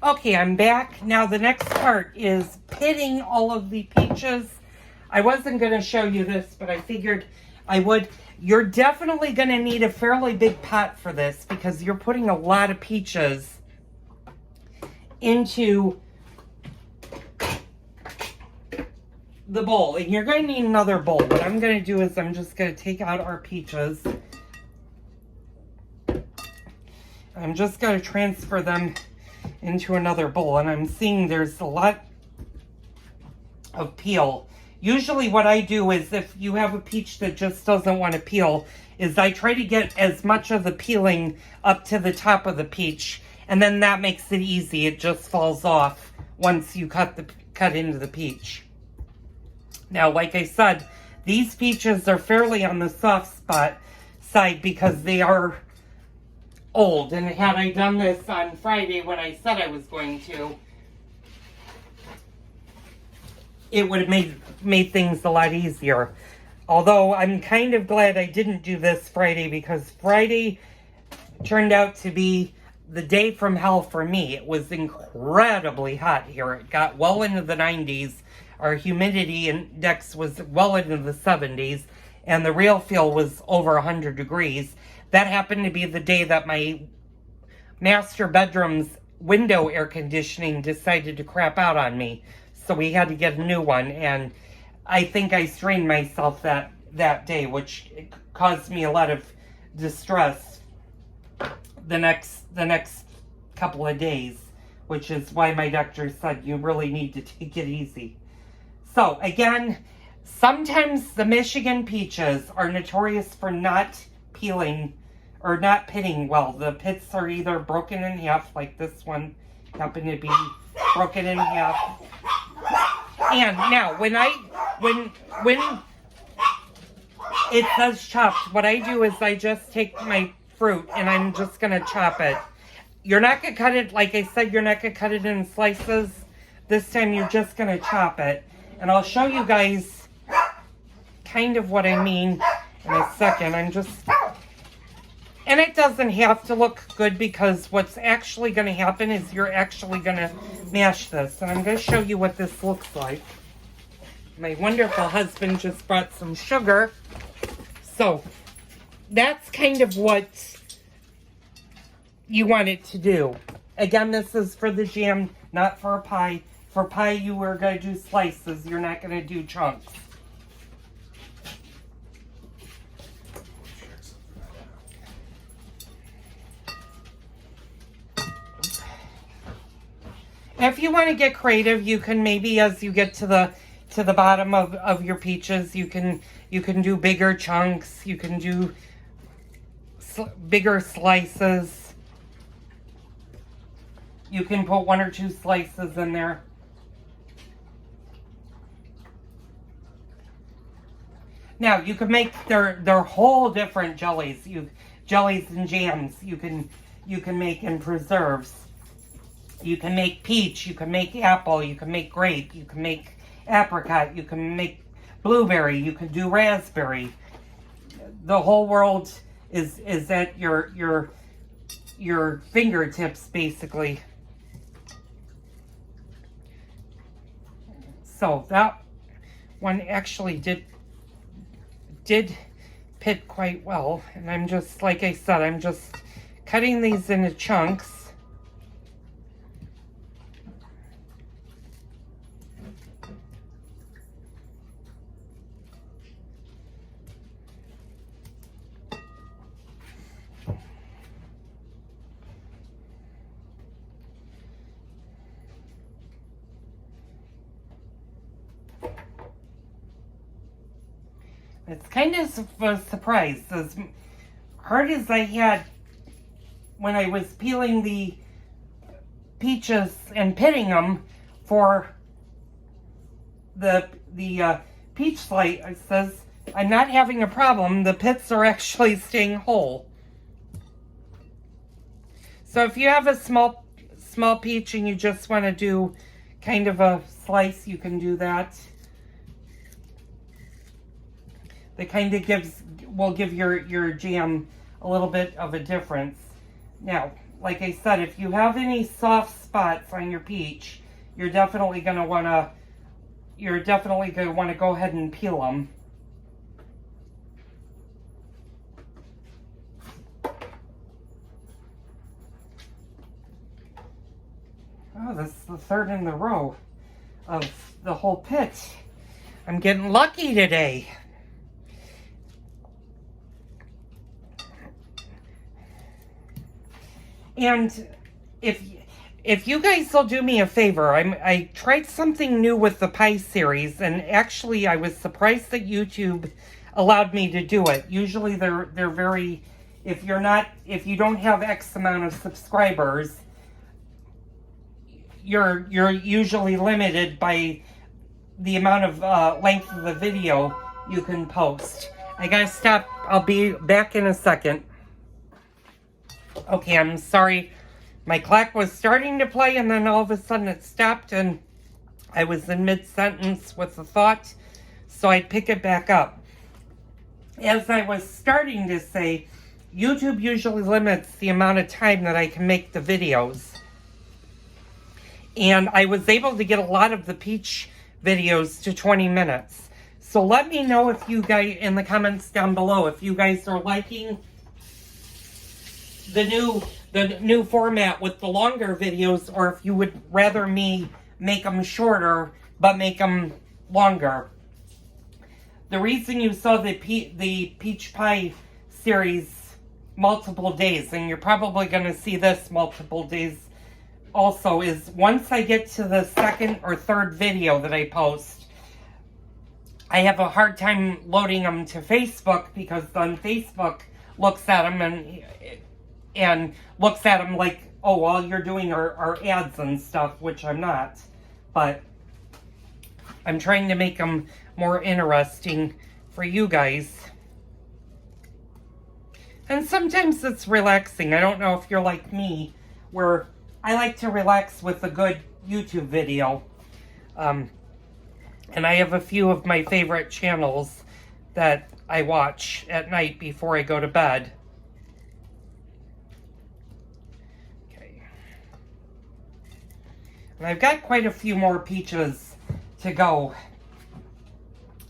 Okay, I'm back. Now the next part is pitting all of the peaches. I wasn't going to show you this, but I figured I would. You're definitely going to need a fairly big pot for this because you're putting a lot of peaches into the bowl. And you're going to need another bowl. What I'm going to do is I'm just going to take out our peaches. I'm just going to transfer them into another bowl, and I'm seeing there's a lot of peel. Usually what I do is if you have a peach that just doesn't want to peel, is I try to get as much of the peeling up to the top of the peach, and then that makes it easy. It just falls off once you cut into the peach. Now, like I said, these peaches are fairly on the soft spot side because they are old, and had I done this on Friday when I said I was going to, it would have made things a lot easier. Although I'm kind of glad I didn't do this Friday because Friday turned out to be the day from hell for me. It was incredibly hot here. It got well into the 90s. Our humidity index was well into the 70s, and the real feel was over 100 degrees. That happened to be the day that my master bedroom's window air conditioning decided to crap out on me. So we had to get a new one, and I think I strained myself that day, which caused me a lot of distress the next couple of days, which is why my doctor said you really need to take it easy. So again, sometimes the Michigan peaches are notorious for not peeling or not pitting well. The pits are either broken in half, like this one happened to be broken in half. And now, when it says chopped, what I do is I just take my fruit and I'm just going to chop it. You're not going to cut it, like I said, you're not going to cut it in slices. This time you're just going to chop it. And I'll show you guys kind of what I mean in a second. And it doesn't have to look good because what's actually going to happen is you're actually going to mash this. And I'm going to show you what this looks like. My wonderful husband just brought some sugar. So that's kind of what you want it to do. Again, this is for the jam, not for a pie. For pie, you are going to do slices. You're not going to do chunks. If you want to get creative, you can maybe, as you get to the bottom of your peaches, you can do bigger chunks. You can do bigger slices. You can put 1 or 2 slices in there. Now you can make their whole different jellies. Jellies and jams. You can make in preserves. You can make peach, you can make apple, you can make grape, you can make apricot, you can make blueberry, you can do raspberry. The whole world is at your fingertips, basically. So that one actually did pit quite well. And I'm just, like I said, I'm just cutting these into chunks. It's kind of a surprise. As hard as I had when I was peeling the peaches and pitting them for the peach slices, I'm not having a problem. The pits are actually staying whole. So if you have a small peach and you just want to do kind of a slice, you can do that. That kind of will give your jam a little bit of a difference. Now, like I said, if you have any soft spots on your peach, you're definitely going to want to go ahead and peel them. Oh, this is the third in the row of the whole pit. I'm getting lucky today. And if you guys will do me a favor, I tried something new with the pie series, and actually I was surprised that YouTube allowed me to do it. Usually they're very, if you don't have X amount of subscribers, you're usually limited by the amount of length of the video you can post. I gotta stop. I'll be back in a second. Okay, I'm sorry. My clock was starting to play and then all of a sudden it stopped and I was in mid-sentence with a thought, so I'd pick it back up. As I was starting to say, YouTube usually limits the amount of time that I can make the videos. And I was able to get a lot of the peach videos to 20 minutes. So let me know if you guys, in the comments down below, if you guys are liking the new format with the longer videos, or if you would rather me make them shorter but make them longer. The reason you saw the peach pie series multiple days, and you're probably going to see this multiple days also, is once I get to the second or third video that I post, I have a hard time loading them to Facebook, because then Facebook looks at them and looks at them like, oh, all you're doing are ads and stuff, which I'm not. But I'm trying to make them more interesting for you guys. And sometimes it's relaxing. I don't know if you're like me, where I like to relax with a good YouTube video. And I have a few of my favorite channels that I watch at night before I go to bed. Okay. And I've got quite a few more peaches to go.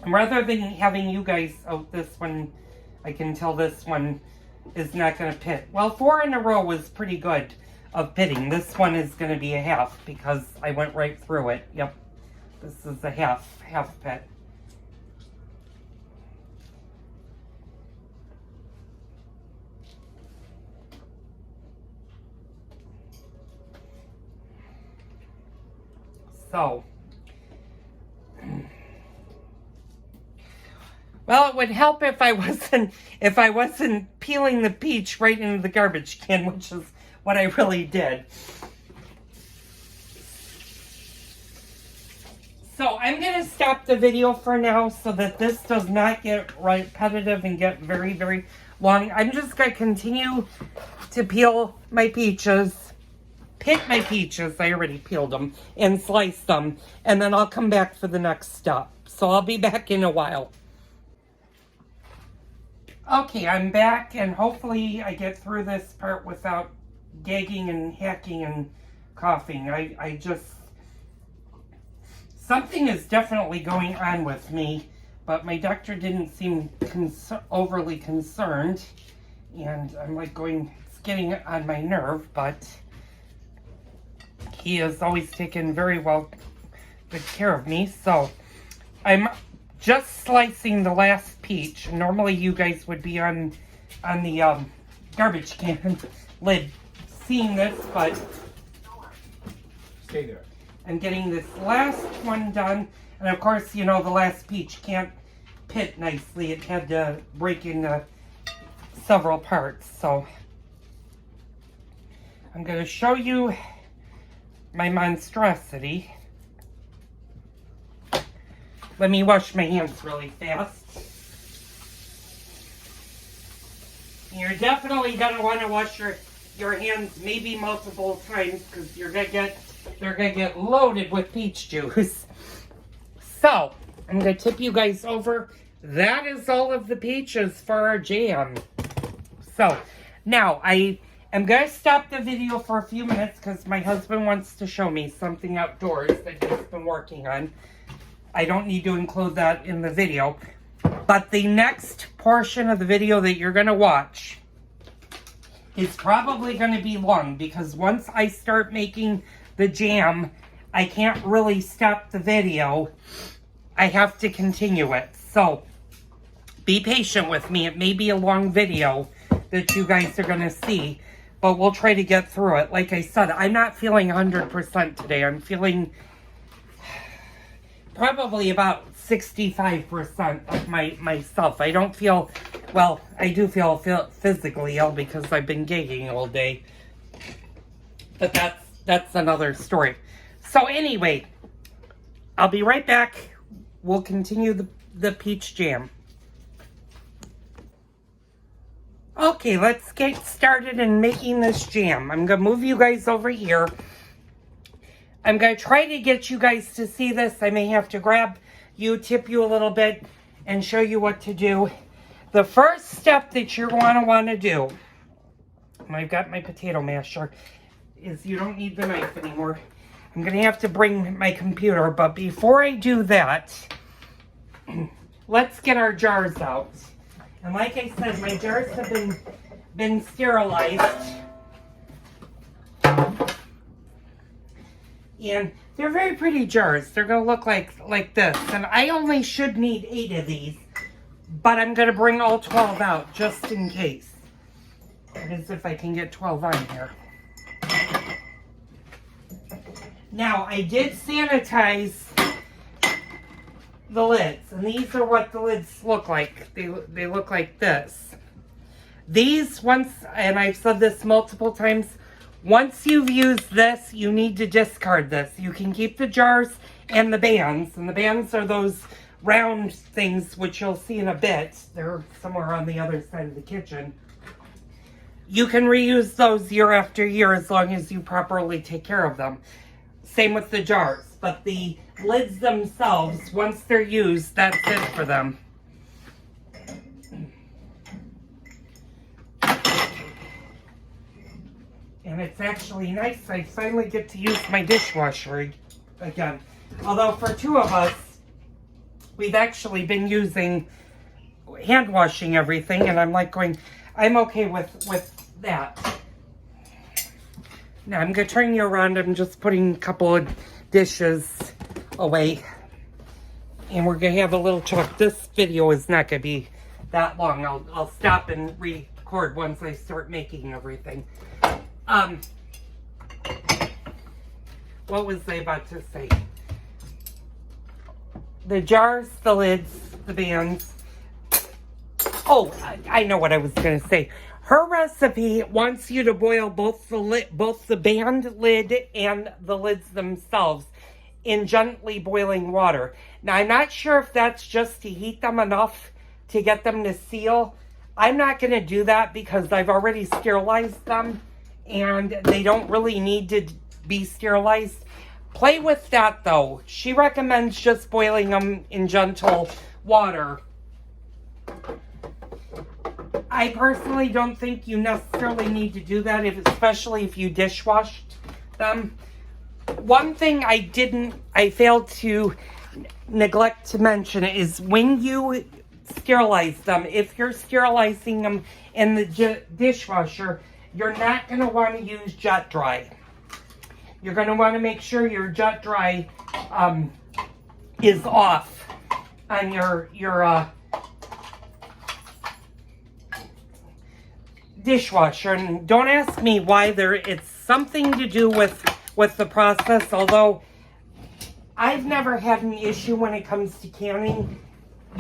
And rather than having you guys, oh, this one, I can tell this one is not going to pit. Well, 4 in a row was pretty good of pitting. This one is going to be a half because I went right through it. Yep, this is a half pit. So, well, it would help if I wasn't peeling the peach right into the garbage can, which is what I really did. So I'm going to stop the video for now so that this does not get repetitive and get very, very long. I'm just going to continue to peel my peaches, pick my peaches, I already peeled them, and slice them, and then I'll come back for the next step. So I'll be back in a while. Okay, I'm back, and hopefully I get through this part without gagging and hacking and coughing. I just, something is definitely going on with me, but my doctor didn't seem overly concerned, and I'm like it's getting on my nerve, but he has always taken very good care of me. So I'm just slicing the last peach. Normally you guys would be on the garbage can lid seeing this, but stay there. I'm getting this last one done. And of course, you know, the last peach can't pit nicely. It had to break into several parts. So I'm going to show you my monstrosity. Let me wash my hands really fast. You're definitely going to want to wash your hands maybe multiple times, because they're gonna get loaded with peach juice. So I'm gonna tip you guys over. That is all of the peaches for our jam. So now I'm going to stop the video for a few minutes because my husband wants to show me something outdoors that he's been working on. I don't need to include that in the video. But the next portion of the video that you're going to watch is probably going to be long because once I start making the jam, I can't really stop the video. I have to continue it. So, be patient with me. It may be a long video that you guys are going to see, but we'll try to get through it. Like I said, I'm not feeling 100% today. I'm feeling probably about 65% of myself. I don't feel, well, I do feel physically ill because I've been gigging all day. But that's another story. So anyway, I'll be right back. We'll continue the peach jam. Okay, let's get started in making this jam. I'm going to move you guys over here. I'm going to try to get you guys to see this. I may have to grab you, tip you a little bit, and show you what to do. The first step that you're going to want to do, and I've got my potato masher, is you don't need the knife anymore. I'm going to have to bring my computer, but before I do that, let's get our jars out. And like I said, my jars have been sterilized. And they're very pretty jars. They're going to look like this. And I only should need 8 of these. But I'm going to bring all 12 out just in case. That is if I can get 12 on here. Now, I did sanitize the lids, and these are what the lids look like. They look like this. These, once, and I've said this multiple times, once you've used this, you need to discard this. You can keep the jars and the bands, and the bands are those round things, which you'll see in a bit. They're somewhere on the other side of the kitchen. You can reuse those year after year as long as you properly take care of them. Same with the jars. But the lids themselves, once they're used, that's it for them. And it's actually nice. I finally get to use my dishwasher again. Although for 2 of us, we've actually been using hand washing everything. And I'm like going, I'm okay with that. Now I'm going to turn you around. I'm just putting a couple of dishes away. And we're going to have a little talk. This video is not going to be that long. I'll stop and record once I start making everything. What was I about to say? The jars, the lids, the bands. Oh, I know what I was going to say. Her recipe wants you to boil both the band lid and the lids themselves in gently boiling water. Now, I'm not sure if that's just to heat them enough to get them to seal. I'm not going to do that because I've already sterilized them and they don't really need to be sterilized. Play with that though. She recommends just boiling them in gentle water. I personally don't think you necessarily need to do that, especially if you dishwashed them. One thing I failed to neglect to mention is when you sterilize them, if you're sterilizing them in the dishwasher, you're not going to want to use Jet Dry. You're going to want to make sure your Jet Dry is off on your dishwasher. And don't ask me why. It's something to do with the process, although I've never had an issue when it comes to canning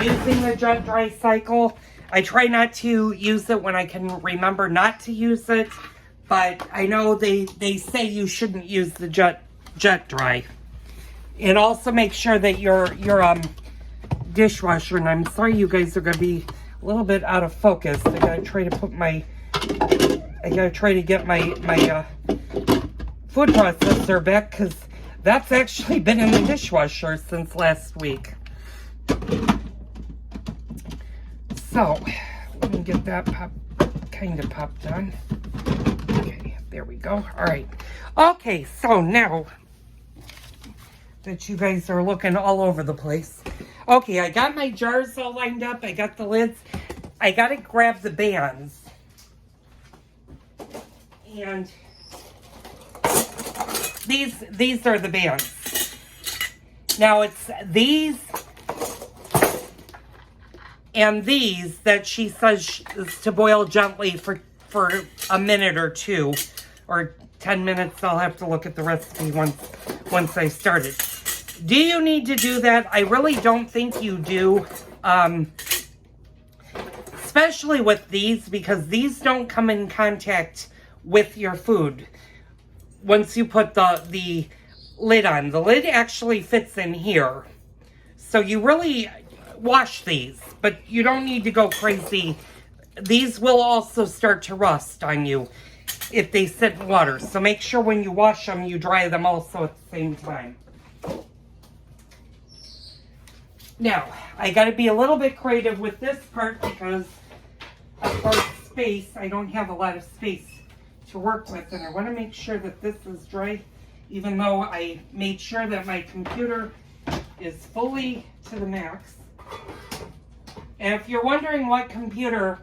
using the Jet Dry cycle. I try not to use it when I can remember not to use it, but I know they say you shouldn't use the Jet Dry. And also make sure that your dishwasher, and I'm sorry you guys are going to be a little bit out of focus. I gotta try to get my food processor back because that's actually been in the dishwasher since last week. So, let me get that kind of popped on. There we go. All right. Okay, so now that you guys are looking all over the place. Okay, I got my jars all lined up. I got the lids. I got to grab the bands. And these are the bands. Now it's these and these that she says is to boil gently for a minute or two, or 10 minutes. I'll have to look at the recipe once I start it. Do you need to do that? I really don't think you do. Especially with these, because these don't come in contact with your food once you put the lid on. The lid actually fits in here. So you really wash these, but you don't need to go crazy. These will also start to rust on you if they sit in water. So make sure when you wash them, you dry them also at the same time. Now, I got to be a little bit creative with this part because, of course, space. I don't have a lot of space to work with, and I want to make sure that this is dry, even though I made sure that my computer is fully to the max. And if you're wondering what computer,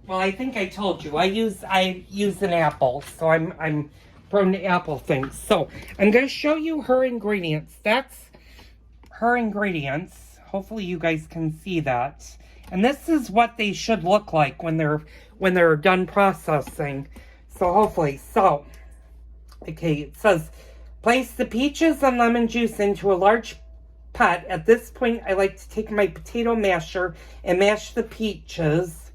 well, I think I told you, I use an Apple, so I'm prone to Apple things. So I'm going to show you her ingredients. That's her ingredients. Hopefully you guys can see that. And this is what they should look like when they're done processing. So hopefully, okay, it says, place the peaches and lemon juice into a large pot. At this point, I like to take my potato masher and mash the peaches.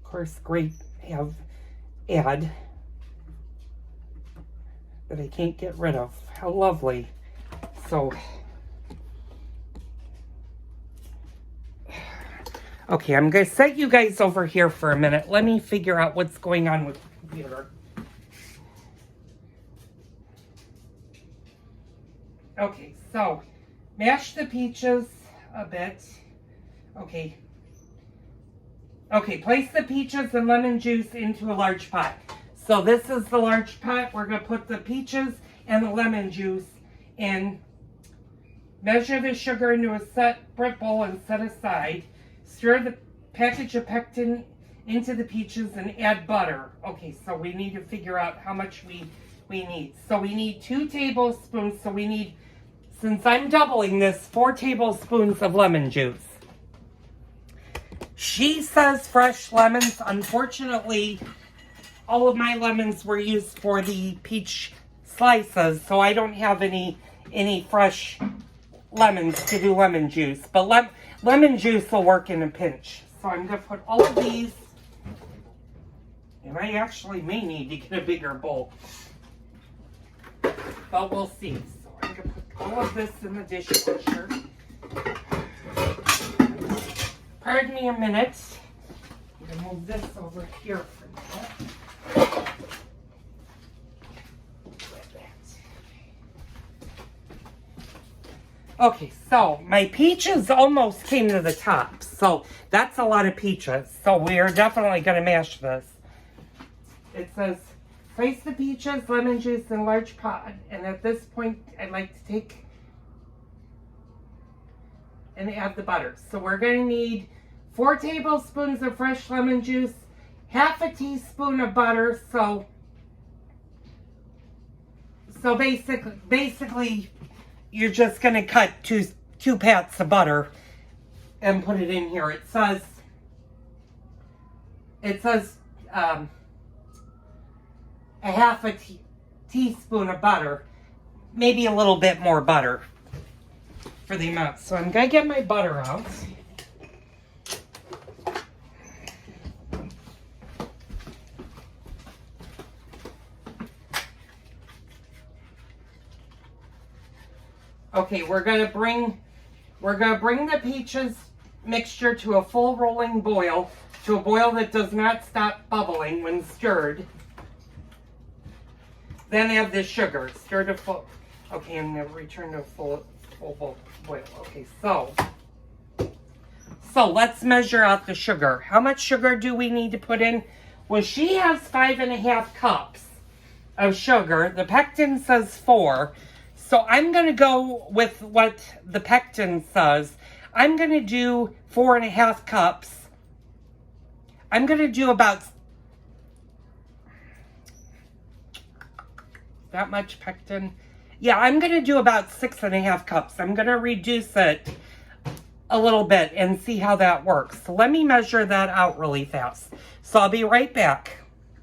Of course, great add that I can't get rid of. How lovely. So, okay, I'm going to set you guys over here for a minute. Let me figure out what's going on with the computer. Okay, so mash the peaches a bit. Okay. Okay, place the peaches and lemon juice into a large pot. So this is the large pot. We're going to put the peaches and the lemon juice in. Measure the sugar into a separate bowl and set aside. Stir the package of pectin into the peaches and add butter. Okay, so we need to figure out how much we need. So we need 2 tablespoons. So we need, since I'm doubling this, 4 tablespoons of lemon juice. She says fresh lemons. Unfortunately, all of my lemons were used for the peach slices, so I don't have any fresh lemons to do lemon juice. But lemon juice will work in a pinch. So I'm going to put all of these, and I actually may need to get a bigger bowl, but we'll see. So I'm going to put all of this in the dishwasher. Pardon me a minute. I'm going to move this over here for now. Okay, so my peaches almost came to the top. So that's a lot of peaches. So we are definitely going to mash this. It says, place the peaches, lemon juice in a large pot. And at this point, I'd like to take and add the butter. So we're going to need 4 tablespoons of fresh lemon juice, half a teaspoon of butter. So basically, you're just going to cut two pats of butter and put it in here. It says a half a teaspoon of butter, maybe a little bit more butter for the amount. So I'm going to get my butter out. Okay, we're gonna bring the peaches mixture to a full rolling boil, to a boil that does not stop bubbling when stirred. Then add the sugar. Stir to full. Okay, and then return to a full boil. Okay, so let's measure out the sugar. How much sugar do we need to put in? Well, she has 5.5 cups. of sugar. The pectin says 4. So I'm going to go with what the pectin says. I'm going to do 4.5 cups. I'm going to do about that much pectin. Yeah, I'm going to do about 6.5 cups. I'm going to reduce it a little bit and see how that works. So let me measure that out really fast. So I'll be right back.